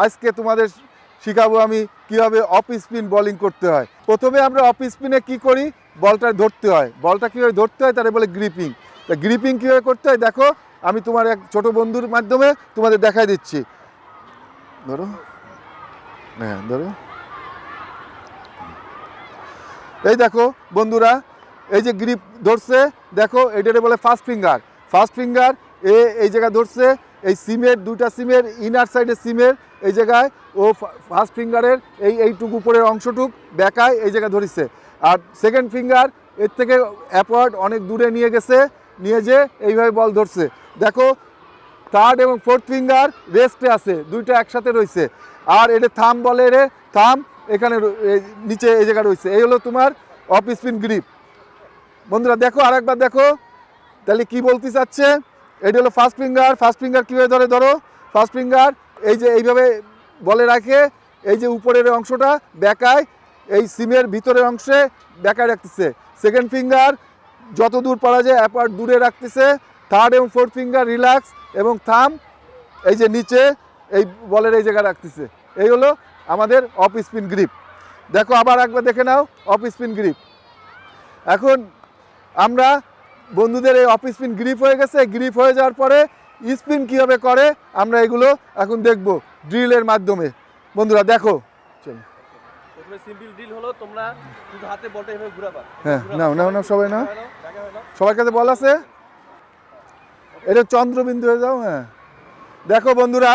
আজকে তোমাদের শিখাবো আমি কিভাবে অফ স্পিন বোলিং করতে হয়। প্রথমে আমরা অফ স্পিনে কি করি, বলটা ধরতে হয়। বলটা কীভাবে ধরতে হয় তারা বলে গ্রিপিং। তা গ্রিপিং কীভাবে করতে হয় দেখো, আমি তোমার এক ছোট বন্ধুর মাধ্যমে তোমাদের দেখাই দিচ্ছি। ধরো, হ্যাঁ ধরো, এই দেখো বন্ধুরা, এই যে গ্রিপ ধরছে দেখো, এটারে বলে ফার্স্ট ফিঙ্গার। ফার্স্ট ফিঙ্গার এই জায়গায় ধরছে, এই সিমের দুইটা সিমের ইনার সাইডে সিমের এই জায়গায় ও ফার্স্ট ফিঙ্গারের এইটুকু উপরের অংশটুক বেকায় এই জায়গায় ধরেছে। আর সেকেন্ড ফিঙ্গার এর থেকে অ্যাপওয়ার্ড অনেক দূরে নিয়ে গেছে, নিয়ে যে এইভাবে বল ধরছে। দেখো থার্ড এবং ফোর্থ ফিঙ্গার রেস্টে আছে, দুইটা একসাথে রয়েছে। আর এটা থাম বলে, রে থাম এখানে নিচে এই জায়গায় রয়েছে। এই হলো তোমার অফ স্পিন গ্রিপ। বন্ধুরা দেখো আরেকবার দেখো, তাহলে কি বলতে চাচ্ছে। এটা হলো ফার্স্ট ফিঙ্গার। ফার্স্ট ফিঙ্গার কীভাবে ধরে, ধরো ফার্স্ট ফিঙ্গার এই যে এইভাবে বলে রাখে, এই যে উপরের অংশটা বেকায় এই সিমের ভিতরের অংশে বেকায় রাখতেছে। সেকেন্ড ফিঙ্গার যত দূর পারা যায় অ্যাপার্ট দূরে রাখতেছে। থার্ড এবং ফোর্থ ফিঙ্গার রিল্যাক্স এবং থাম এই যে নিচে এই বলের এই জায়গায় রাখতেছে। এই হলো আমাদের অফ স্পিন গ্রিপ। দেখো আবার একবার দেখে নাও অফ স্পিন গ্রিপ। এখন আমরা বন্ধুদের এই অফ স্পিন গ্রিপ হয়ে গেছে। গ্রিপ হয়ে যাওয়ার পরে স্পিন কীভাবে করে আমরা এগুলো এখন দেখব ড্রিলের মাধ্যমে। বন্ধুরা দেখো, চলো সিম্পল ড্রিল হলো, তোমরা শুধু হাতে বলটা এভাবে ঘোরাবা। হ্যাঁ নাও নাও নাও সবাই নাও, সবার কাছে বল আছে, এটা চন্দ্রবিন্দু হয়ে যাও। হ্যাঁ দেখো বন্ধুরা,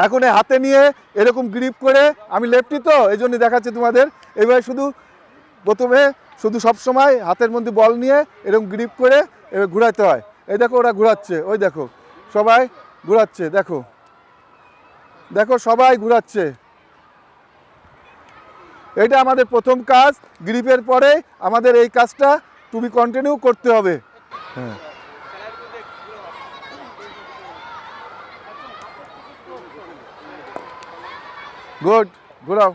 এখন এই হাতে নিয়ে এরকম গ্রিপ করে, আমি লেফটি তো এই জন্য দেখাচ্ছি তোমাদের। এইভাবে শুধু প্রথমে শুধু সবসময় হাতের মধ্যে বল নিয়ে এরকম গ্রিপ করে এবার ঘুরাতে হয়। এই দেখো ওরা ঘুরাচ্ছে, ওই দেখো সবাই ঘুরাচ্ছে, দেখো দেখো সবাই ঘুরাচ্ছে। এটা আমাদের প্রথম কাজ। গ্রিপের পরে আমাদের এই কাজটা তুমি কন্টিনিউ করতে হবে। হ্যাঁ গুড, ঘোরাও।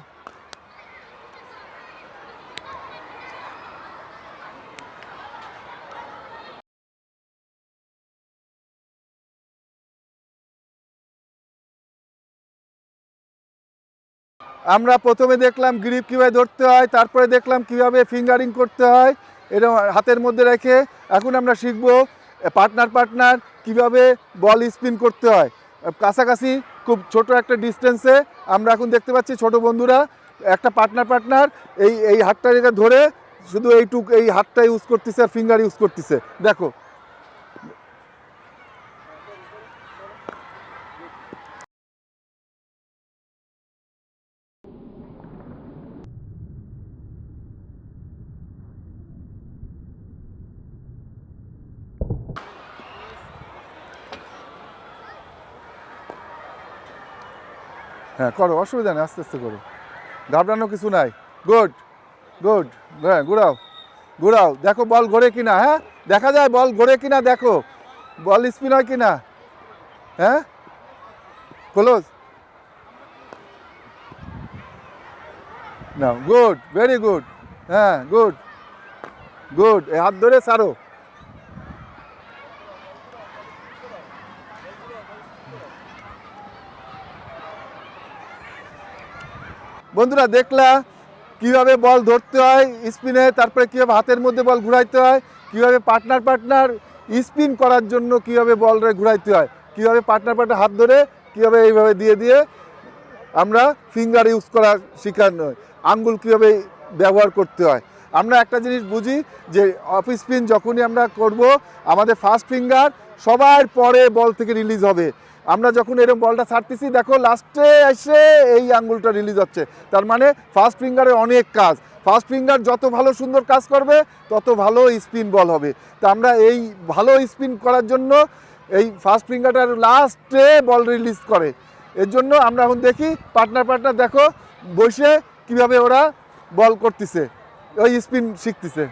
আমরা প্রথমে দেখলাম গ্রিপ কীভাবে ধরতে হয়, তারপরে দেখলাম কিভাবে ফিঙ্গারিং করতে হয় এরকম হাতের মধ্যে রেখে। এখন আমরা শিখব পার্টনার পার্টনার কিভাবে বল স্পিন করতে হয়। কাছাকাছি খুব ছোট একটা ডিস্টেন্সে আমরা এখন দেখতে পাচ্ছি ছোট বন্ধুরা একটা পার্টনার পার্টনার এই হাতটা রেখে ধরে শুধু এই হাতটা ইউজ করতেছে আর ফিঙ্গার ইউজ করতেছে। দেখো হ্যাঁ করো, অসুবিধা নেই, আস্তে আস্তে করো, ঘাবড়ানো কিছু নাই। গুড গুড, হ্যাঁ ঘুরাও ঘুরাও। দেখো বল ঘোরে কিনা, হ্যাঁ দেখা যায় বল ঘোরে কিনা, দেখো বল স্পিন হয় কিনা। হ্যাঁ ক্লোজ না, গুড, ভেরি গুড, হ্যাঁ গুড গুড। এই হাত ধরে ছাড়ো। বন্ধুরা দেখলা কিভাবে বল ধরতে হয় স্পিনে, তারপরে কীভাবে হাতের মধ্যে বল ঘুরাইতে হয়, কীভাবে পার্টনার পার্টনার স্পিন করার জন্য কীভাবে বলটা ঘুরাইতে হয়, কীভাবে পার্টনার পার্টনার হাত ধরে কীভাবে এইভাবে দিয়ে দিয়ে আমরা ফিঙ্গার ইউজ করা শেখানো হয়, আঙ্গুল কীভাবে ব্যবহার করতে হয়। আমরা একটা জিনিস বুঝি যে অফ স্পিন যখনই আমরা করব আমাদের ফার্স্ট ফিঙ্গার সবার পরে বল থেকে রিলিজ হবে। আমরা যখন এরকম বলটা ছাড়তেছি দেখো লাস্টে এসে এই আঙ্গুলটা রিলিজ হচ্ছে, তার মানে ফার্স্ট ফিঙ্গারে অনেক কাজ। ফার্স্ট ফিঙ্গার যত ভালো সুন্দর কাজ করবে তত ভালো স্পিন বল হবে। তা আমরা এই ভালো স্পিন করার জন্য এই ফার্স্ট ফিঙ্গারটার লাস্টে বল রিলিজ করে। এর জন্য আমরা এখন দেখি পার্টনার পার্টনার দেখো বসে কিভাবে ওরা বল করতেছে, ওই স্পিন শিখতেছে।